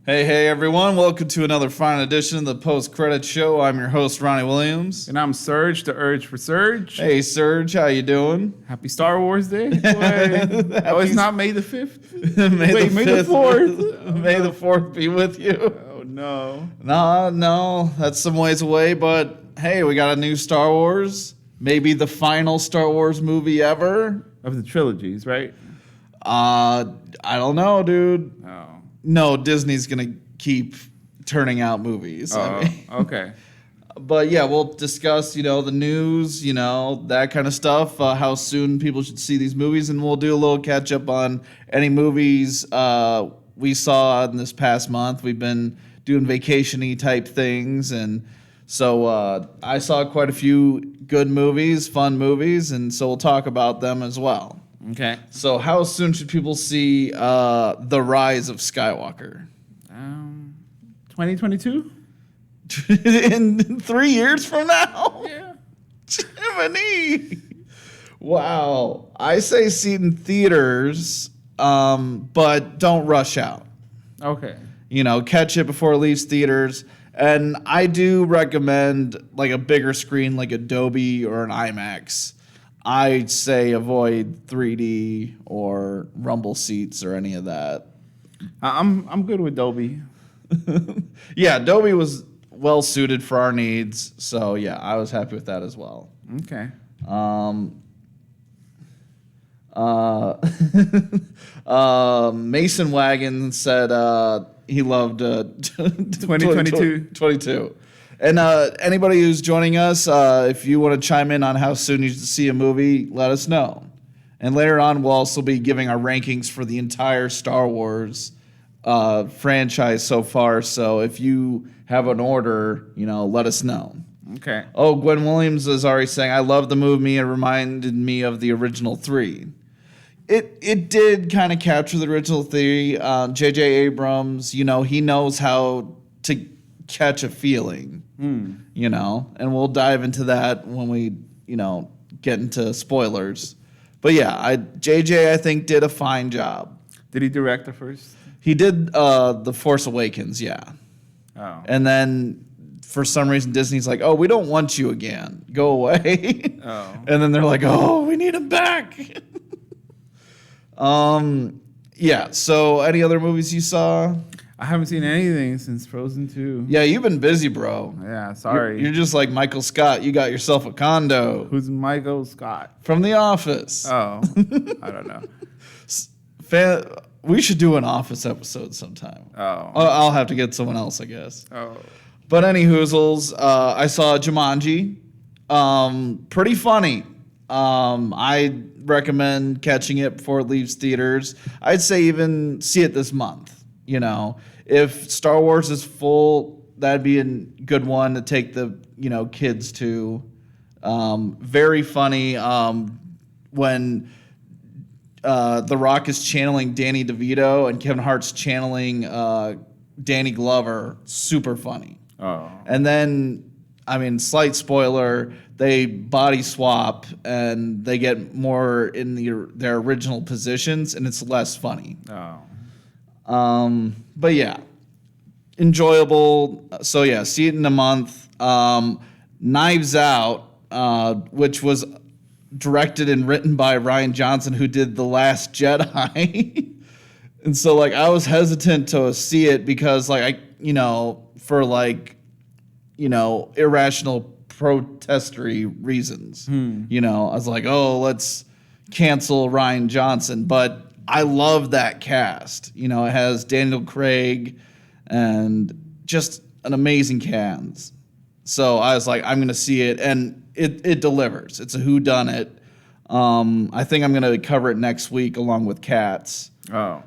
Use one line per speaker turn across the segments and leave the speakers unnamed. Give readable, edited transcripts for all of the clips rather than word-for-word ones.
Hey, everyone. Welcome to another fine edition of the Post-Credit Show. I'm your host, Ronnie Williams.
And I'm Serge, the Urge for Surge.
Hey, Serge. How you doing?
Happy Star Wars Day. Oh, it's not May the 5th?
May
the 4th.
May the 4th be with you.
Oh, no.
No. That's some ways away, but hey, we got a new Star Wars. Maybe the final Star Wars movie ever.
Of the trilogies, right?
I don't know, dude.
Oh.
No, Disney's going to keep turning out movies.
Okay.
But yeah, we'll discuss, the news, that kind of stuff, how soon people should see these movies, and we'll do a little catch up on any movies we saw in this past month. We've been doing vacation-y type things, and so I saw quite a few good movies, fun movies, and so we'll talk about them as well.
Okay.
So how soon should people see The Rise of Skywalker?
2022?
In 3 years from now?
Yeah.
Jiminy! Wow. I say see it in theaters, but don't rush out.
Okay.
Catch it before it leaves theaters. And I do recommend like a bigger screen like Adobe or an IMAX. I'd say avoid 3D or rumble seats or any of that.
I'm good with Dolby.
Yeah, Adobe was well suited for our needs, so yeah, I was happy with that as well.
Okay.
Mason Wagon said he loved
2022.
And anybody who's joining us, if you want to chime in on how soon you should see a movie, let us know. And later on, we'll also be giving our rankings for the entire Star Wars franchise so far. So if you have an order, let us know.
Okay.
Oh, Gwen Williams is already saying, I love the movie. It reminded me of the original 3. It did kind of capture the original 3. J.J. Abrams, he knows how to catch a feeling, and we'll dive into that when we, get into spoilers. But yeah, JJ, I think, did a fine job.
Did he direct the first?
He did The Force Awakens, yeah.
Oh.
And then for some reason Disney's like, oh, we don't want you again. Go away.
Oh.
And then they're like, oh, we need him back. Yeah, so any other movies you saw?
I haven't seen anything since Frozen 2.
Yeah, you've been busy, bro.
Yeah, sorry.
You're just like Michael Scott. You got yourself a condo.
Who's Michael Scott?
From The Office.
Oh, I don't know.
We should do an Office episode sometime.
Oh.
I'll have to get someone else, I guess.
Oh.
But any hoozles, I saw Jumanji. Pretty funny. I recommend catching it before it leaves theaters. I'd say even see it this month. If Star Wars is full, that'd be a good one to take the, kids to. Very funny when The Rock is channeling Danny DeVito and Kevin Hart's channeling Danny Glover. Super funny.
Oh.
And then, slight spoiler, they body swap and they get more in their original positions, and it's less funny.
Oh.
But yeah, enjoyable. So yeah, see it in a month. Knives Out, which was directed and written by Rian Johnson, who did The Last Jedi. And so I was hesitant to see it because for irrational protestery reasons. I was like, oh, let's cancel Rian Johnson. But I love that cast. It has Daniel Craig and just an amazing cast. So I was like, I'm going to see it, and it delivers. It's a whodunit. I think I'm going to cover it next week along with Cats.
Oh.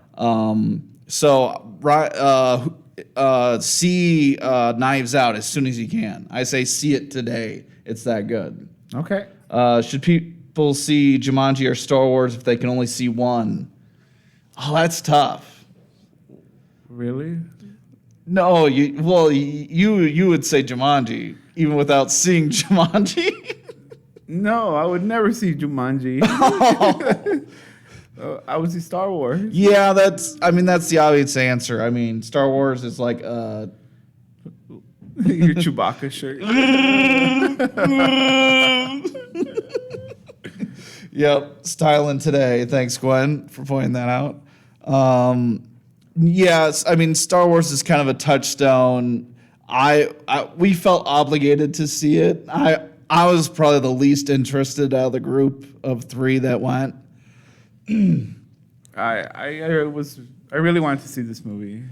See Knives Out as soon as you can. I say see it today. It's that good.
Okay.
Should people see Jumanji or Star Wars if they can only see one? Oh, that's tough.
Really?
No, you would say Jumanji even without seeing Jumanji.
No, I would never see Jumanji. I would say Star Wars.
Yeah, that's the obvious answer. I mean, Star Wars is like
Your Chewbacca shirt.
Yep, styling today. Thanks, Gwen, for pointing that out. Yes, I mean, Star Wars is kind of a touchstone. We felt obligated to see it. I was probably the least interested out of the group of three that went.
I really wanted to see this movie.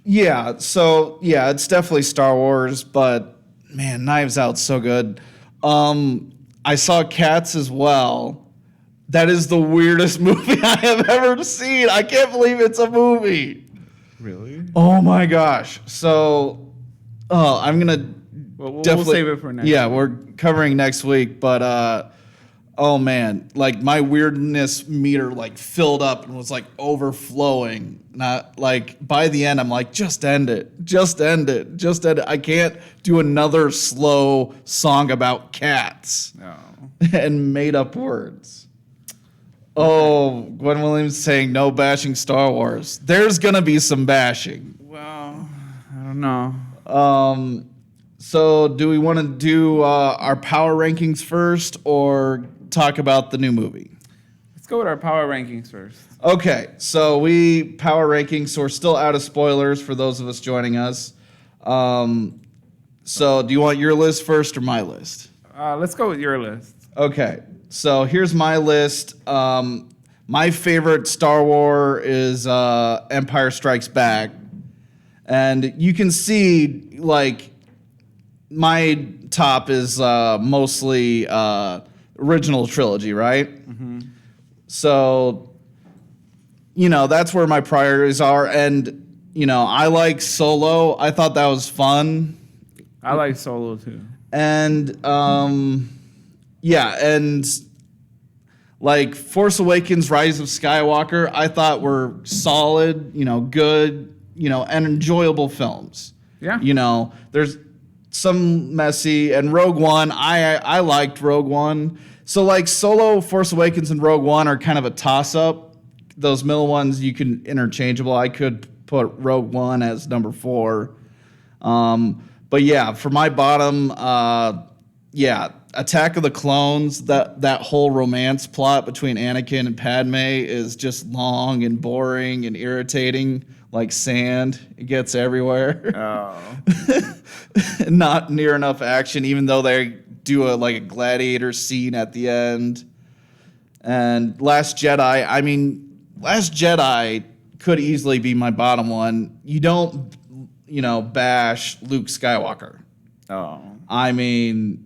Yeah, so yeah, it's definitely Star Wars, but man, Knives Out's so good. I saw Cats as well. That is the weirdest movie I have ever seen. I can't believe it's a movie.
Really?
Oh my gosh. So, I'm gonna
We'll
definitely
save it for next.
Yeah, we're covering next week, but oh man, like my weirdness meter like filled up and was like overflowing. Not like by the end, I'm like, just end it, just end it, just end it. I can't do another slow song about cats
No.
and made up words. Oh, Gwen Williams saying no bashing Star Wars. There's gonna be some bashing.
Well, I don't know.
So do we want to do our power rankings first or talk about the new movie?
Let's go with our power rankings first.
Okay, so we power rankings, so we're still out of spoilers for those of us joining us. So do you want your list first or my list?
Let's go with your list.
Okay, so here's my list. My favorite Star Wars is Empire Strikes Back. And you can see, like, my top is mostly original trilogy, right? Mm-hmm. So, that's where my priorities are. And, I like Solo. I thought that was fun.
I like Solo, too.
And, and, like, Force Awakens, Rise of Skywalker, I thought were solid, good, and enjoyable films.
Yeah.
There's some messy, and Rogue One, I liked Rogue One. So like Solo, Force Awakens, and Rogue One are kind of a toss-up. Those middle ones you can interchangeable. I could put Rogue One as number 4. But yeah, for my bottom, Attack of the Clones, that whole romance plot between Anakin and Padme is just long and boring and irritating, like sand. It gets everywhere.
Oh.
Not near enough action, even though they do a gladiator scene at the end. And Last Jedi could easily be my bottom one. You don't, bash Luke Skywalker.
Oh.
I mean,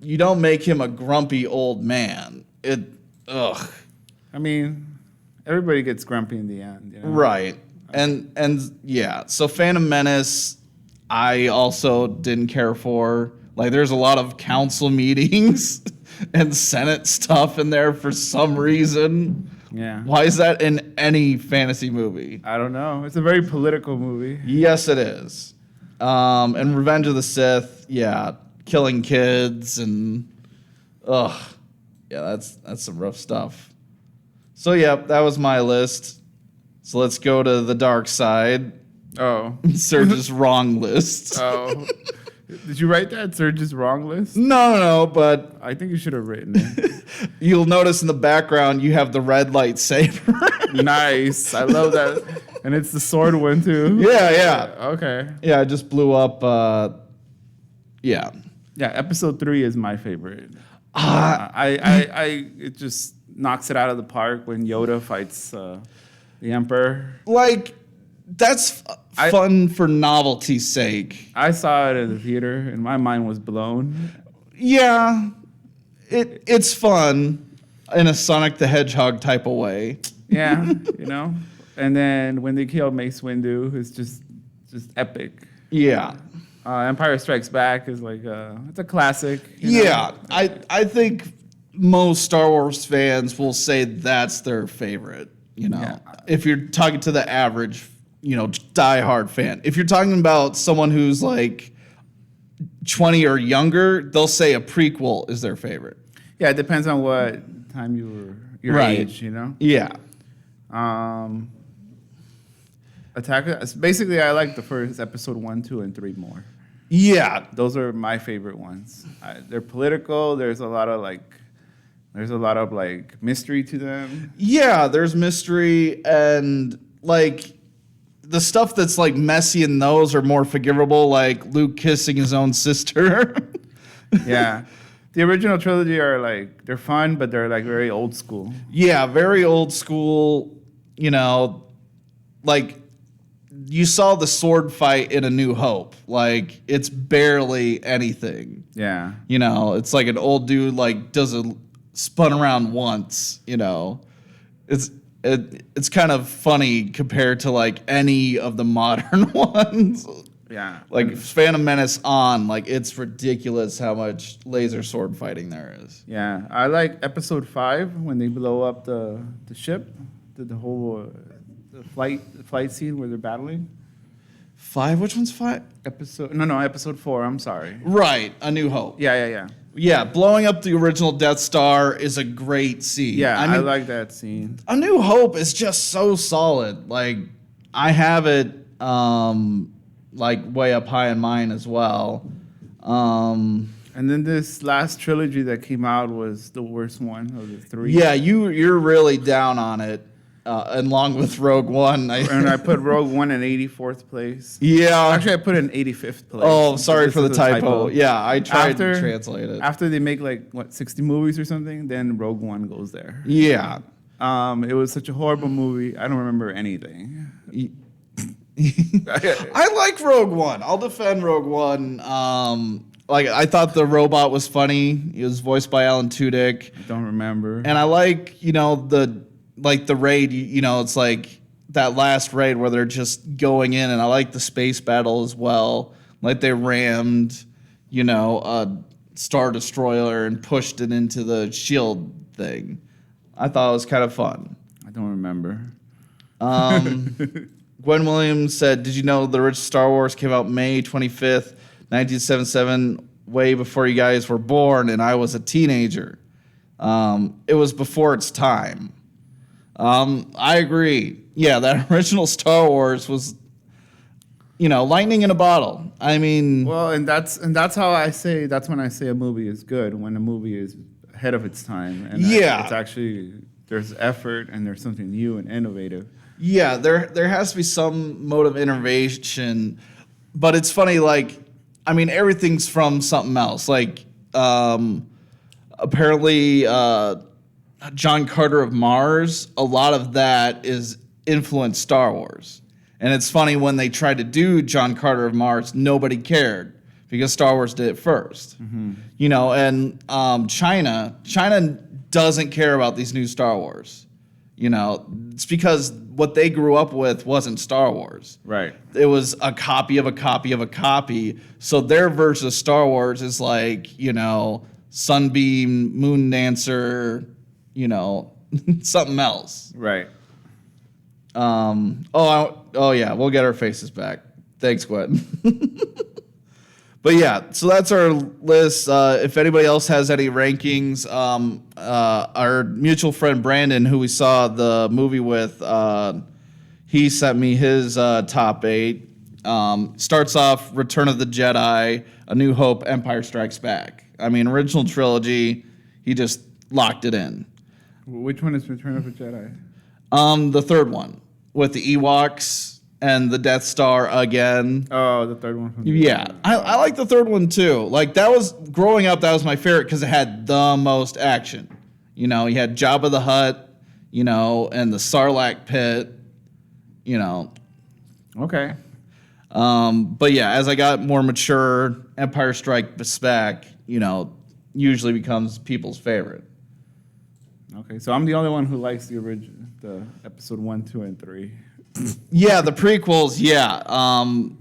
you don't make him a grumpy old man. Ugh.
I mean, everybody gets grumpy in the end.
Right. And yeah, so Phantom Menace, I also didn't care for. Like, there's a lot of council meetings and Senate stuff in there for some reason.
Yeah.
Why is that in any fantasy movie?
I don't know. It's a very political movie.
Yes, it is. And Revenge of the Sith, yeah, killing kids and yeah, that's some rough stuff. So yeah, that was my list. So let's go to the dark side.
Oh.
Serge's wrong list.
Oh. Did you write that Serge's wrong list?
No, but
I think you should have written it.
You'll notice in the background you have the red lightsaber.
Nice. I love that. And it's the sword one too.
Yeah.
Okay.
Yeah, it just blew up. Yeah.
Yeah, episode 3 is my favorite. It just knocks it out of the park when Yoda fights the Emperor.
Like, that's fun for novelty's sake.
I saw it in the theater and my mind was blown.
Yeah, it's fun in a Sonic the Hedgehog type of way.
Yeah, And then when they kill Mace Windu, it's just epic.
Yeah.
Empire Strikes Back is like it's a classic.
Yeah, I think most Star Wars fans will say that's their favorite. If you're talking to the average, diehard fan. If you're talking about someone who's like 20 or younger, they'll say a prequel is their favorite.
Yeah, it depends on what time you were your
Right.
age, you know.
Yeah.
Basically, I like the first episode 1, 2, and 3 more.
Yeah.
Those are my favorite ones. They're political. There's a lot of like mystery to them.
Yeah, there's mystery and like the stuff that's like messy in those are more forgivable, like Luke kissing his own sister.
Yeah. The original trilogy are like, they're fun, but they're like very old school.
Yeah, very old school, you know, like you saw the sword fight in A New Hope. Like it's barely anything.
Yeah.
You know, it's like an old dude like does a spun around once, you know. It's kind of funny compared to like any of the modern ones.
Yeah.
Like Phantom Menace on, like it's ridiculous how much laser sword fighting there is.
Yeah. I like episode 5 when they blow up the ship, the whole the flight scene where they're battling.
5? Which one's 5?
Episode 4. I'm sorry.
Right, A New Hope.
Yeah.
Yeah, blowing up the original Death Star is a great scene.
Yeah,
I mean,
like that scene.
A New Hope is just so solid. Like I have it like way up high in mine as well.
And then this last trilogy that came out was the worst one of the 3.
Yeah, you're really down on it, along with Rogue One.
And I put Rogue One in 84th place.
Yeah.
Actually, I put it in 85th place.
Oh, sorry
This
for the
is a
typo. Yeah, I tried to translate it.
After they make like 60 movies or something, then Rogue One goes there.
Yeah.
It was such a horrible movie. I don't remember anything.
I like Rogue One. I'll defend Rogue One. Like I thought the robot was funny. He was voiced by Alan Tudyk.
I don't remember.
And I like, you know, the raid, you know, it's like that last raid where they're just going in, and I like the space battle as well. Like they rammed, you know, a Star Destroyer and pushed it into the shield thing. I thought it was kind of fun.
I don't remember.
Gwen Williams said, "Did you know the original Star Wars came out May 25th, 1977, way before you guys were born, and I was a teenager. It was before its time." I agree. Yeah, that original Star Wars was, you know, lightning in a bottle. I mean,
Well, and that's how I say. That's when I say a movie is good, when a movie is ahead of its time. And
Yeah.
it's actually, there's effort and there's something new and innovative.
yeah, there has to be some mode of innovation, but it's funny. Like, I mean, everything's from something else. Like, apparently, John Carter of Mars. A lot of that is influenced Star Wars, and it's funny when they tried to do John Carter of Mars, nobody cared because Star Wars did it first. You know, and China doesn't care about these new Star Wars. You know, it's because what they grew up with wasn't Star Wars.
Right.
It was a copy of a copy of a copy. So their version of Star Wars is like, you know, Sunbeam, Moon Dancer, you know, something else.
Right.
Oh yeah, we'll get our faces back. Thanks, Gwen. But yeah, so that's our list. If anybody else has any rankings, our mutual friend Brandon, who we saw the movie with, he sent me his top 8. Starts off Return of the Jedi, A New Hope, Empire Strikes Back. I mean, original trilogy, he just locked it in.
Which one is Return of the Jedi?
The third one with the Ewoks and the Death Star again.
Oh, the third one.
Yeah, I like the third one too. Like that was growing up, that was my favorite because it had the most action. You know, you had Jabba the Hutt, you know, and the Sarlacc pit. You know,
Okay.
but yeah, as I got more mature, Empire Strikes Back, you know, usually becomes people's favorite.
Okay. So I'm the only one who likes the episode 1, 2, and 3.
Yeah, the prequels, yeah.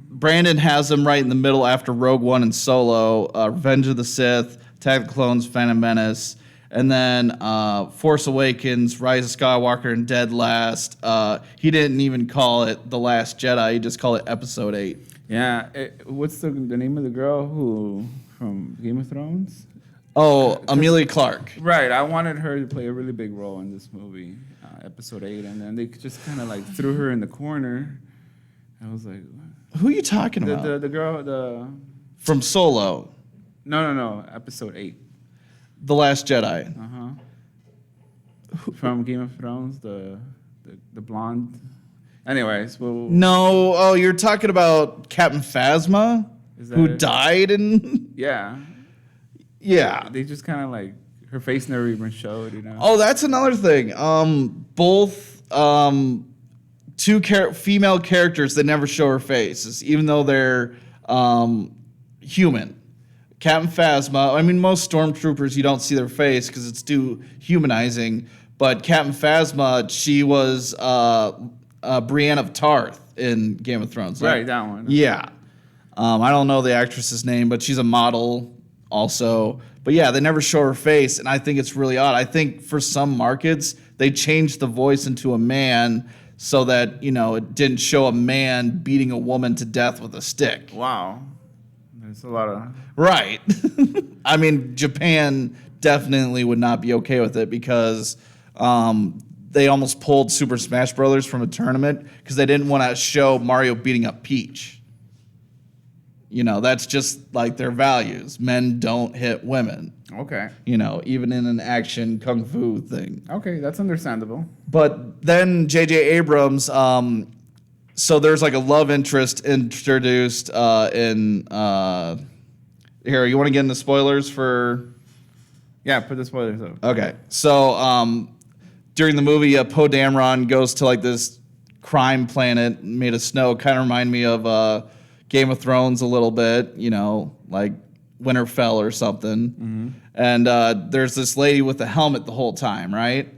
Brandon has them right in the middle after Rogue One and Solo, Revenge of the Sith, Attack of the Clones, Phantom Menace, and then Force Awakens, Rise of Skywalker, and Dead Last. He didn't even call it The Last Jedi, he just called it Episode 8.
Yeah. What's the name of the girl who from Game of Thrones?
Oh, Amelia Clark.
Right, I wanted her to play a really big role in this movie, episode 8, and then they just kind of like threw her in the corner. I was like, what?
Who are you talking about?
The girl,
From Solo,
no, episode 8.
The Last Jedi.
From Game of Thrones, the blonde. Anyways, well,
No, oh, you're talking about Captain Phasma,
Is that
who
it?
died in.
yeah,
Yeah.
they just kind of like her face never even showed, you know.
Oh, that's another thing. Both female characters that never show her faces, even though they're human. Captain Phasma. I mean, most stormtroopers you don't see their face because it's too humanizing. But Captain Phasma, she was Brienne of Tarth in Game of Thrones.
Right, that one.
Yeah. I don't know the actress's name, but she's a model also. But yeah, they never show her face, and I think it's really odd. I think for some markets, they changed the voice into a man so that, it didn't show a man beating a woman to death with a stick.
Wow, there's a lot of
Right. I mean, Japan definitely would not be okay with it because they almost pulled Super Smash Brothers from a tournament because they didn't want to show Mario beating up Peach. That's just like their values. Men don't hit women,
okay.
Even in an action kung fu thing.
Okay, that's understandable.
But then J.J. Abrams, so there's like a love interest introduced in. Here, you want to get into spoilers for?
Yeah, put the spoilers up.
Okay, so during the movie, Poe Dameron goes to like this crime planet made of snow. Kind of remind me of Game of Thrones a little bit, like Winterfell or something. Mm-hmm. And there's this lady with a helmet the whole time, right?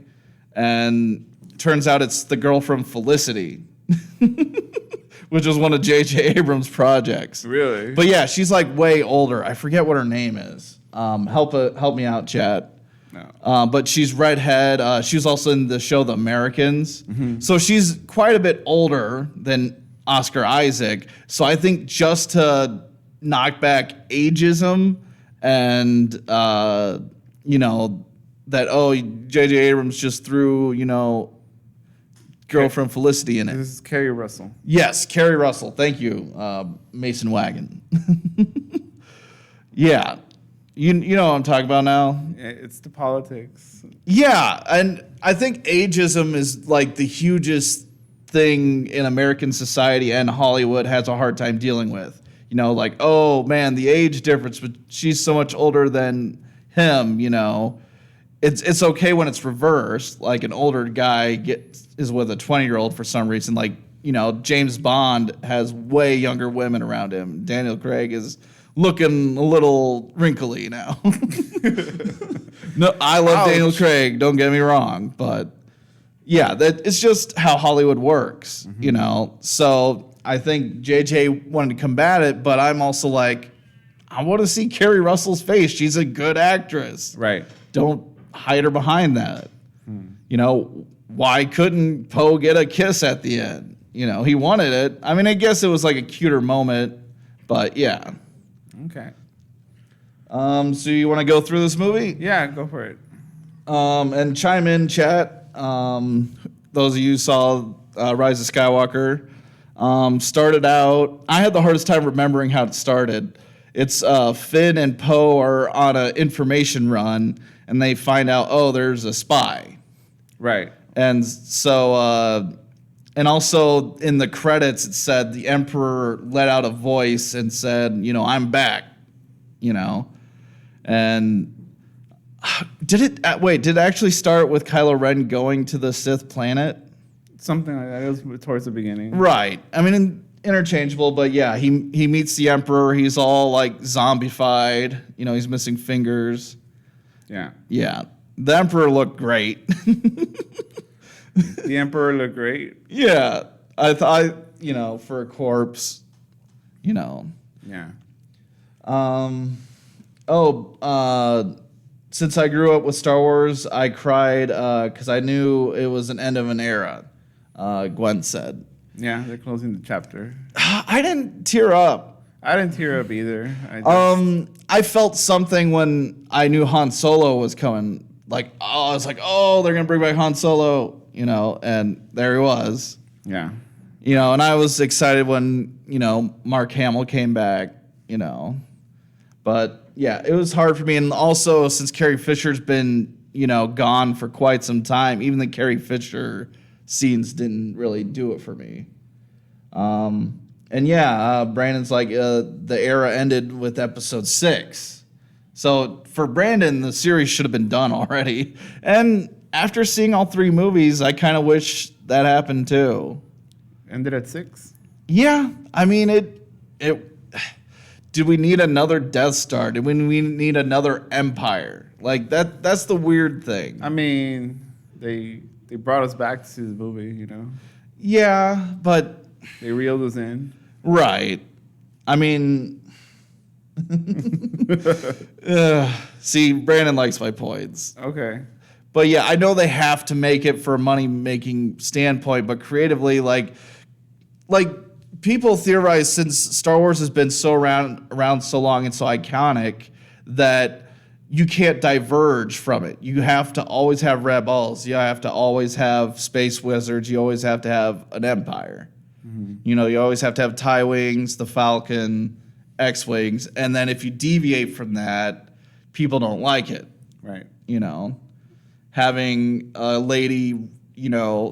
And turns out it's the girl from Felicity, which was one of J.J. Abrams' projects.
Really?
But yeah, she's like way older. I forget what her name is. Help me out, chat.
No.
But she's redhead. She was also in the show The Americans. Mm-hmm. So she's quite a bit older than Oscar Isaac. So I think just to knock back ageism and, that, J.J. Abrams just threw, girl from Felicity in it.
This is Kerry Russell.
Yes, Kerry Russell. Thank you, Mason Wagon. Yeah. You know what I'm talking about now?
It's the politics.
Yeah, and I think ageism is like the hugest thing in American society, and Hollywood has a hard time dealing with. Like, oh man, the age difference, but she's so much older than him, It's okay when it's reversed, like an older guy is with a 20-year-old for some reason. Like, James Bond has way younger women around him. Daniel Craig is looking a little wrinkly now. No, I love
Ouch.
Daniel Craig, don't get me wrong, but yeah, it's just how Hollywood works, So I think JJ wanted to combat it, but I'm also like, I want to see Kerry Russell's face. She's a good actress.
Right.
Don't hide her behind that. Why couldn't Poe get a kiss at the end? He wanted it. I mean, I guess it was like a cuter moment, but yeah.
Okay.
So you want to go through this movie?
Yeah, go for it.
And chime in, chat. Those of you who saw Rise of Skywalker. Started out, I had the hardest time remembering how it started. It's Finn and Poe are on an information run, and they find out, there's a spy.
Right.
And so, and also in the credits, it said the Emperor let out a voice and said, I'm back, And did it actually start with Kylo Ren going to the Sith planet?
Something like that. It was towards the beginning.
Right. I mean, interchangeable, but yeah, he meets the Emperor. He's all like zombified. He's missing fingers.
Yeah.
Yeah. The Emperor looked great.
The Emperor looked great.
Yeah. I thought, for a corpse,
Yeah.
Since I grew up with Star Wars, I cried because I knew it was an end of an era, Gwen said.
Yeah, they're closing the chapter.
I didn't tear up.
I didn't tear up either.
I felt something when I knew Han Solo was coming. Like, I was like, oh, they're gonna bring back Han Solo, and there he was.
Yeah.
And I was excited when, Mark Hamill came back, But yeah, it was hard for me. And also, since Carrie Fisher's been, gone for quite some time, even the Carrie Fisher scenes didn't really do it for me. Brandon's like, the era ended with episode 6. So for Brandon, the series should have been done already. And after seeing all 3 movies, I kind of wish that happened too.
Ended at 6?
Yeah, I mean it. Did we need another Death Star? Did we need another Empire? Like that's the weird thing.
I mean, they brought us back to the movie,
Yeah, but
they reeled us in.
Right. I mean, see, Brandon likes my points.
Okay.
But yeah, I know they have to make it for a money-making standpoint, but creatively, like people theorize, since Star Wars has been so around so long and so iconic, that you can't diverge from it. You have to always have rebels. You have to always have space wizards. You always have to have an empire. Mm-hmm. You always have to have TIE wings, the Falcon, X-wings, and then if you deviate from that, people don't like it.
Right.
Having a lady,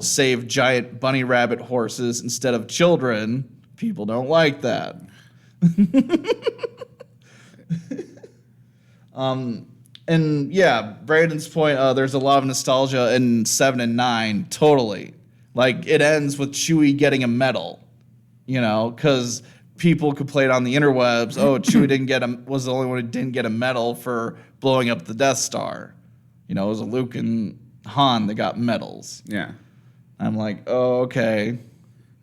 save giant bunny rabbit horses instead of children, people don't like that. And yeah, Brandon's point, there's a lot of nostalgia in 7 and 9, totally. Like, it ends with Chewie getting a medal, because people complained on the interwebs, Chewie was the only one who didn't get a medal for blowing up the Death Star. It was a Luke and Han that got medals.
Yeah.
I'm like, oh, okay.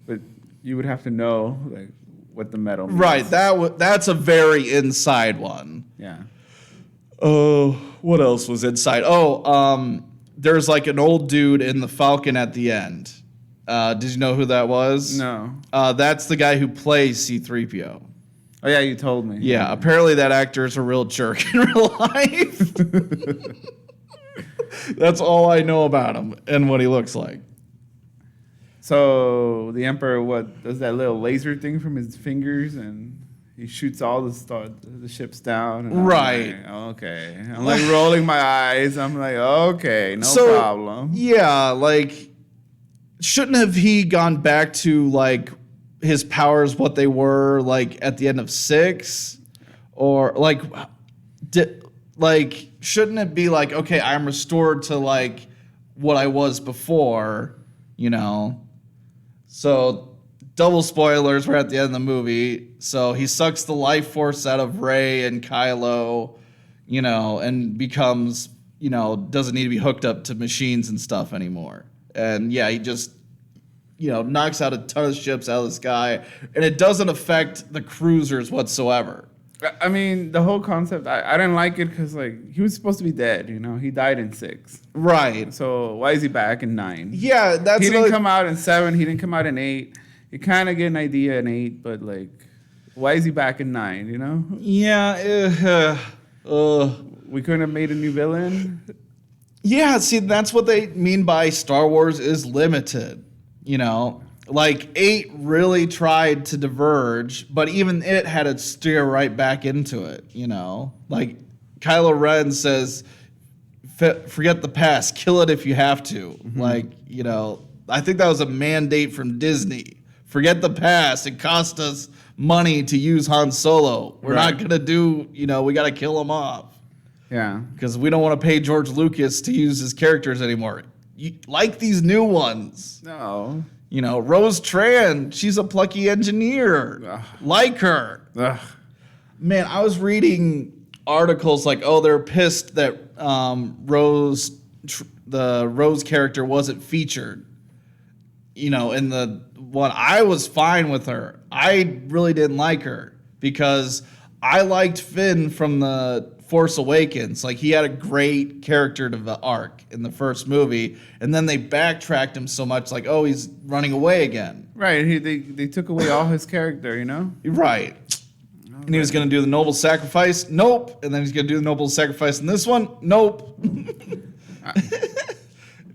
But you would have to know, like, what the medal means.
Right, that's a very inside one.
Yeah.
Oh, what else was inside? There's like an old dude in the Falcon at the end. Did you know who that was?
No.
That's the guy who plays C-3PO.
Oh, yeah, you told me.
Yeah, apparently that actor is a real jerk in real life. That's all I know about him and what he looks like.
So the Emperor, does that little laser thing from his fingers, and he shoots all the ships down. And
right.
I'm like, okay. I'm like rolling my eyes. I'm like, okay, no problem.
Yeah, like, shouldn't have he gone back to, like, his powers, what they were, like, at the end of 6? Or, like, shouldn't it be like, okay, I'm restored to, like, what I was before, So, double spoilers, we're at the end of the movie. So, he sucks the life force out of Rey and Kylo, and becomes, doesn't need to be hooked up to machines and stuff anymore. And, yeah, he just, knocks out a ton of ships out of the sky. And it doesn't affect the cruisers whatsoever.
I mean, the whole concept, I didn't like it because, like, he was supposed to be dead, He died in 6.
Right.
So why is he back in 9?
Yeah, that's...
He didn't come out in 7. He didn't come out in 8. You kind of get an idea in 8, but, like, why is he back in 9,
Yeah.
We couldn't have made a new villain?
Yeah, see, that's what they mean by Star Wars is limited, Like, 8 really tried to diverge, but even it had to steer right back into it, Like, Kylo Ren says, forget the past, kill it if you have to. Mm-hmm. Like, I think that was a mandate from Disney. Forget the past. It cost us money to use Han Solo. We're not going to do, we got to kill him off.
Yeah.
Because we don't want to pay George Lucas to use his characters anymore. Like these new ones.
No.
Rose Tran, she's a plucky engineer.
Ugh.
Like her.
Ugh.
Man, I was reading articles like, they're pissed that the Rose character wasn't featured. In the one. I was fine with her. I really didn't like her because I liked Finn from the Force Awakens. Like, he had a great character arc in the first movie, and then they backtracked him so much, like, he's running away again.
Right. They took away all his character,
Right. And he was going to do the noble sacrifice. Nope. And then he's going to do the noble sacrifice in this one. Nope.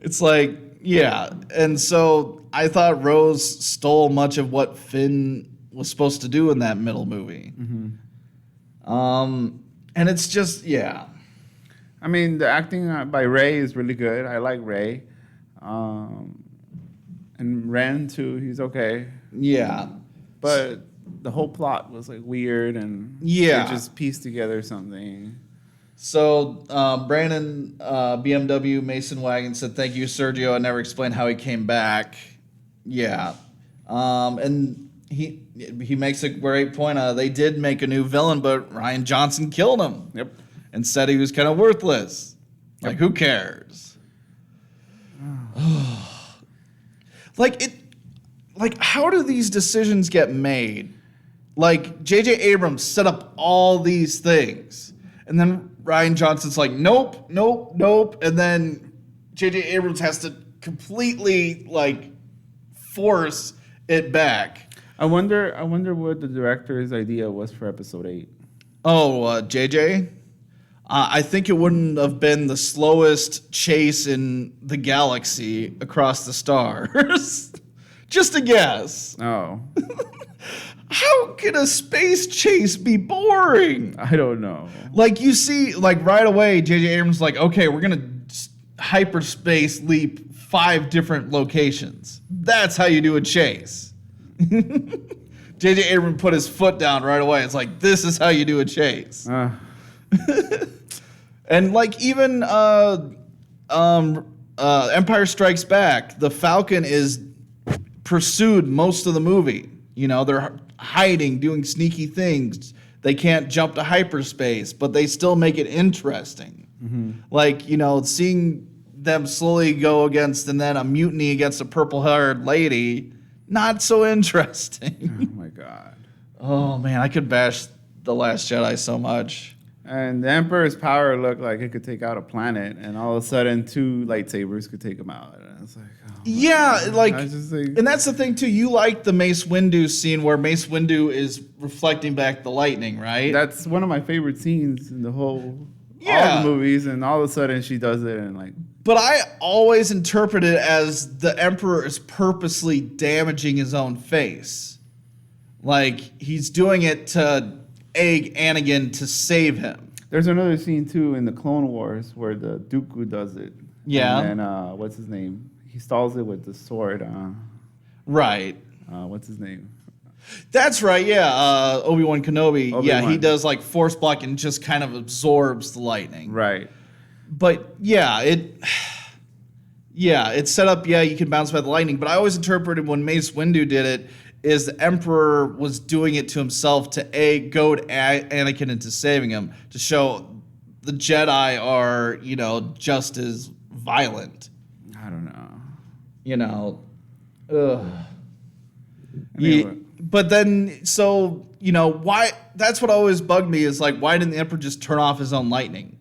It's like, yeah. And so I thought Rose stole much of what Finn was supposed to do in that middle movie. And it's just, yeah.
I mean, the acting by Ray is really good. I like Ray. And Ren, too, he's okay.
Yeah.
But the whole plot was like weird and
Yeah.
they just pieced together something.
So Brandon BMW Mason Wagon said, "Thank you, Sergio. I never explained how he came back." Yeah, and he makes a great point. They did make a new villain, but Ryan Johnson killed him.
Yep.
And said he was kind of worthless. Like, who cares? Like, how do these decisions get made? Like, J.J. Abrams set up all these things, and then Ryan Johnson's like, nope, nope, nope, and then J.J. Abrams has to completely, like, force it back.
I wonder what the director's idea was for episode 8.
Oh, J.J.? I think it wouldn't have been the slowest chase in the galaxy across the stars. Just a guess.
Oh.
How can a space chase be boring?
I don't know.
Like, you see, like, right away, J.J. Abrams is like, okay, we're going to hyperspace leap 5 different locations. That's how you do a chase. J.J. Abrams put his foot down right away. It's like, this is how you do a chase. And, like, even Empire Strikes Back, the Falcon is pursued most of the movie. You know, they're hiding, doing sneaky things. They can't jump to hyperspace, but they still make it interesting. Like, you know, seeing them slowly go against, and then a mutiny against a purple-haired lady, not so interesting.
Oh, my God.
Oh, man, I could bash The Last Jedi so much.
And the Emperor's power looked like it could take out a planet, and all of a sudden 2 lightsabers could take him out. And it's like, oh
yeah, like,
I was just like,
and that's the thing too. You like the Mace Windu scene where Mace Windu is reflecting back the lightning, right?
that's one of my favorite scenes in the whole all
Yeah.
the movies, and all of a sudden she does it, and like,
But I always interpret it as the Emperor is purposely damaging his own face. Like, he's doing it to egg Anakin to save him.
there's another scene too in the Clone Wars where the Dooku does it.
Yeah.
And then what's his name? He stalls it with the sword.
Right.
What's his name?
That's right, yeah. Obi-Wan Kenobi. Yeah, he
Obi-Wan.
does like force block and just kind of absorbs the lightning.
Right.
But yeah, it's set up, yeah, you can bounce by the lightning, but I always interpreted when Mace Windu did it is the Emperor was doing it to himself to goad Anakin into saving him, to show the Jedi are, you know, just as violent.
I don't know.
You know, ugh.
Anyway.
But then, so, you know, why? That's what always bugged me is like, why didn't the Emperor just turn off his own lightning?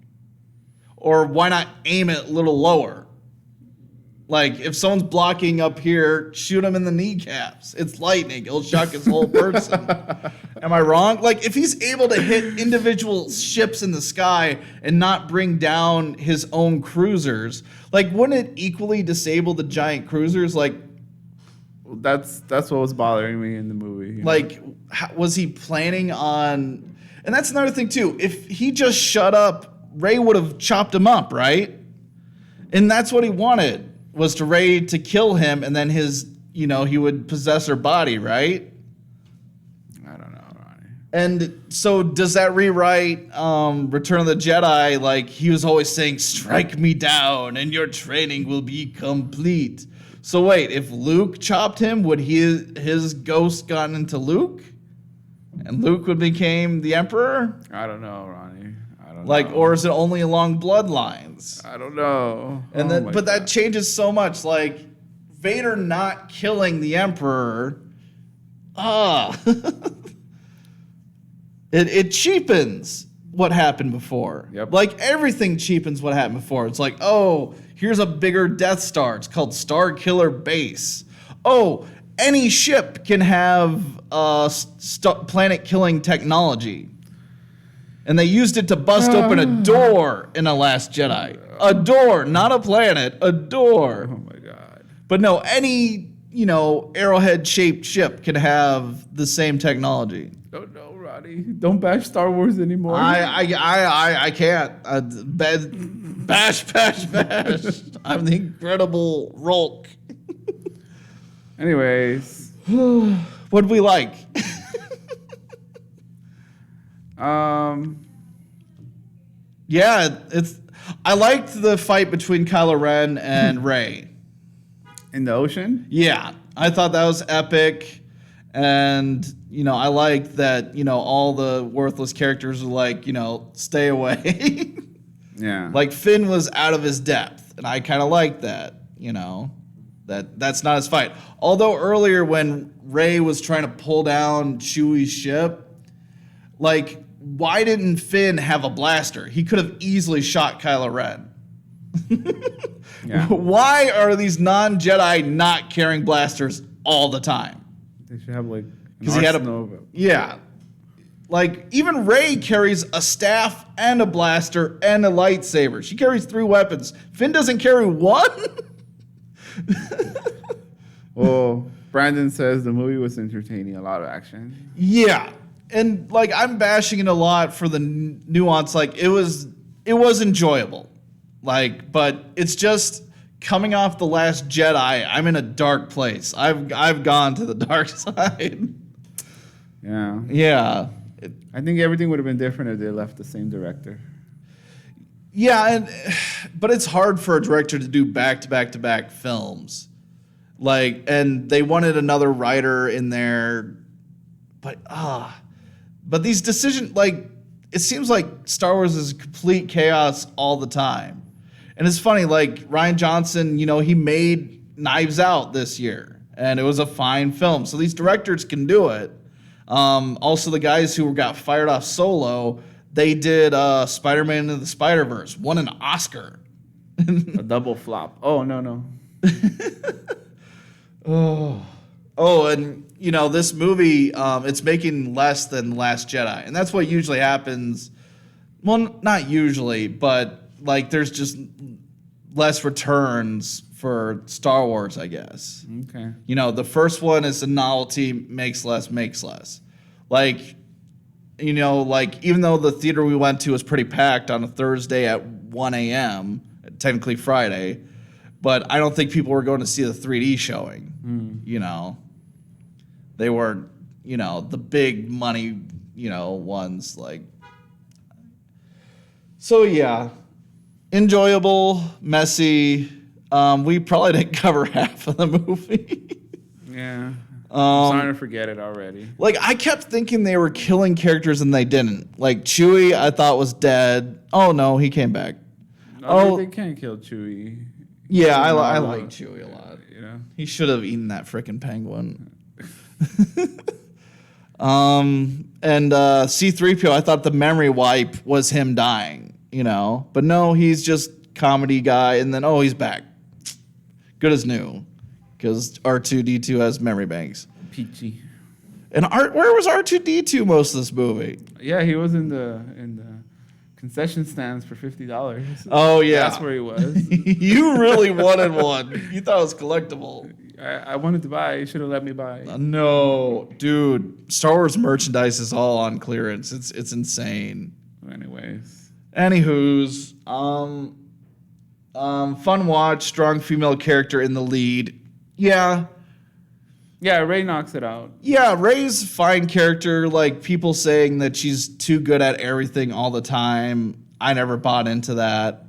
Or why not aim it a little lower? Like, if someone's blocking up here, shoot him in the kneecaps. It's lightning. It'll shock his whole person. Am I wrong? Like, if he's able to hit individual ships in the sky and not bring down his own cruisers, like, wouldn't it equally disable the giant cruisers? Like,
That's what was bothering me in the movie. you know?
like, was he planning on... And that's another thing, too. If he just shut up, Rey would have chopped him up, right? And that's what he wanted, was to Rey to kill him, and then his, you know, he would possess her body, right?
I don't know, Ronnie.
And so does that rewrite Return of the Jedi? Like, he was always saying, strike me down and your training will be complete. So wait, if Luke chopped him, would his ghost gotten into Luke? And Luke would became the Emperor?
I don't know, Ronnie. I don't
Like,
know.
or is it only along bloodlines?
I don't know.
And
Oh
then,
my
but that
God.
changes so much. Like, Vader not killing the Emperor, it cheapens what happened before.
Yep.
Like, everything cheapens what happened before. It's like, oh, here's a bigger Death Star. It's called Star Killer Base. Oh, any ship can have planet-killing technology. And they used it to bust open a door in The Last Jedi. A door, not a planet, a door.
Oh my God.
But no, any, arrowhead-shaped ship can have the same technology.
Oh no, Roddy. Don't bash Star Wars anymore.
I can't. Bash. I'm the Incredible Rolk.
Anyways.
What'd we like? Yeah, I liked the fight between Kylo Ren and Rey.
In the ocean?
Yeah, I thought that was epic. And, I liked that, all the worthless characters were like, stay away.
Yeah.
Like Finn was out of his depth. And I kind of liked that, that's not his fight. Although earlier when Rey was trying to pull down Chewie's ship, like, why didn't Finn have a blaster? He could have easily shot Kylo Ren.
Yeah.
Why are these non-Jedi not carrying blasters all the time?
They should have like
Because he had yeah. Like, even Rey carries a staff and a blaster and a lightsaber. She carries 3 weapons. Finn doesn't carry one?
Well, Brandon says the movie was entertaining, a lot of action.
Yeah. And, like, I'm bashing it a lot for the nuance. Like, it was enjoyable. Like, but it's just coming off The Last Jedi, I'm in a dark place. I've gone to the dark side.
Yeah.
Yeah.
I think everything would have been different if they left the same director.
Yeah, but it's hard for a director to do back-to-back-to-back films. Like, and they wanted another writer in there, but these decisions, like, it seems like Star Wars is complete chaos all the time. And it's funny, like, Rian Johnson, he made Knives Out this year, and it was a fine film. So these directors can do it. Also, the guys who got fired off Solo, they did Spider-Man Into the Spider-Verse, won an Oscar.
A double flop. Oh, no.
Oh, and, this movie, it's making less than The Last Jedi. And that's what usually happens. Well, not usually, but, like, there's just less returns for Star Wars, I guess.
Okay.
The first one is a novelty, makes less. Like, like, even though the theater we went to was pretty packed on a Thursday at 1 a.m., technically Friday, but I don't think people were going to see the 3D showing, They were, the big money, ones, like. So, yeah. Enjoyable, messy. We probably didn't cover half of the movie.
Yeah. I'm starting to forget it already.
Like, I kept thinking they were killing characters and they didn't. Like, Chewie, I thought was dead. Oh, no, he came back.
No, they can't kill Chewie.
Yeah, I like Chewie a lot.
Yeah.
He should have eaten that frickin' penguin. And C-3PO, I thought the memory wipe was him dying, But no, he's just comedy guy, and then, he's back. Good as new. Because R2-D2 has memory banks.
Peachy.
And where was R2-D2 most of this movie?
Yeah, he was in the concession stands for $50.
Oh, yeah.
That's where he was.
You really wanted one. You thought it was collectible.
I wanted to buy. You should have let me buy.
No, dude. Star Wars merchandise is all on clearance. It's insane.
Anyways.
Anywho's, fun watch, strong female character in the lead. Yeah.
Yeah, Rey knocks it out.
Yeah, Rey's fine character. Like, people saying that she's too good at everything all the time. I never bought into that.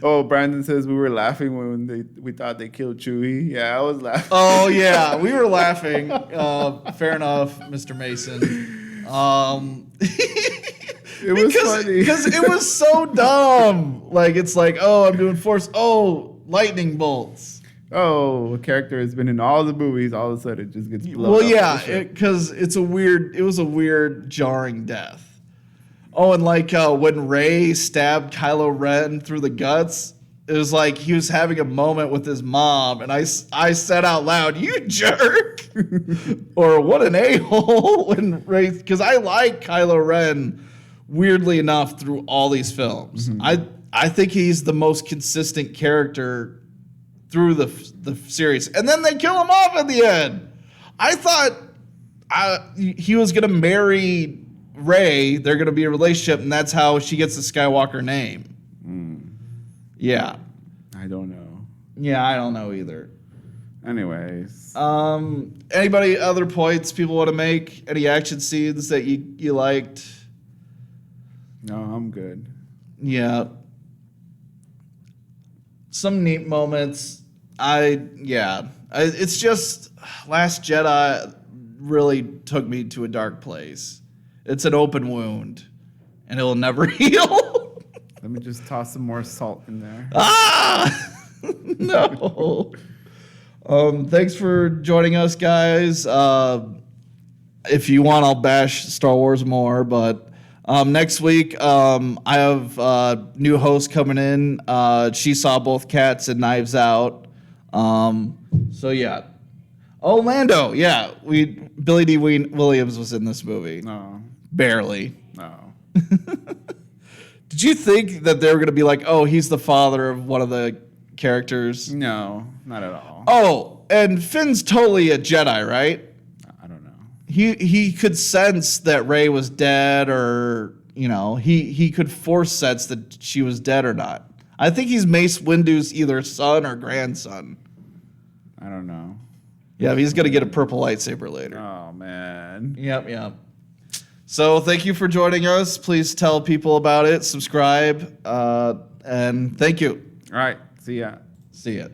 Oh, Brandon says we were laughing when we thought they killed Chewie. Yeah, I was laughing.
Oh, yeah, we were laughing. Fair enough, Mr. Mason.
It was funny.
Because it was so dumb. Like, it's like, I'm doing force. Oh, lightning bolts.
Oh, a character has been in all the movies. All of a sudden, it just gets blown
Well,
up.
yeah, because it was a weird, jarring death. Oh, and like when Rey stabbed Kylo Ren through the guts, It was like he was having a moment with his mom, and I said out loud, "You jerk," or "What an a-hole," when Ray, because I like Kylo Ren, weirdly enough, through all these films. I think he's the most consistent character through the series, and then they kill him off at the end. I thought he was gonna marry Rey. They're gonna be a relationship, and that's how she gets the Skywalker name. Yeah.
I don't know.
Yeah, I don't know either.
Anyways.
Anybody other points people want to make? Any action scenes that you liked?
No, I'm good.
Yeah. Some neat moments. It's just Last Jedi really took me to a dark place. It's an open wound, and it'll never heal.
Let me just toss some more salt in there.
No. Thanks for joining us, guys. If you want, I'll bash Star Wars more, but next week I have a new host coming in. She saw both Cats and Knives Out. So yeah. Oh, Lando. Yeah, Billy D. Williams was in this movie.
No.
Barely.
No.
Did you think that they were going to be like, oh, he's the father of one of the characters?
No, not at all.
Oh, and Finn's totally a Jedi, right?
I don't know.
He could sense that Rey was dead, or, he could force sense that she was dead or not. I think he's Mace Windu's either son or grandson.
I don't know.
Yeah, he's going to get a purple lightsaber later.
Oh, man.
Yep. So thank you for joining us. Please tell people about it, subscribe, and thank you.
All right. See ya.
See ya.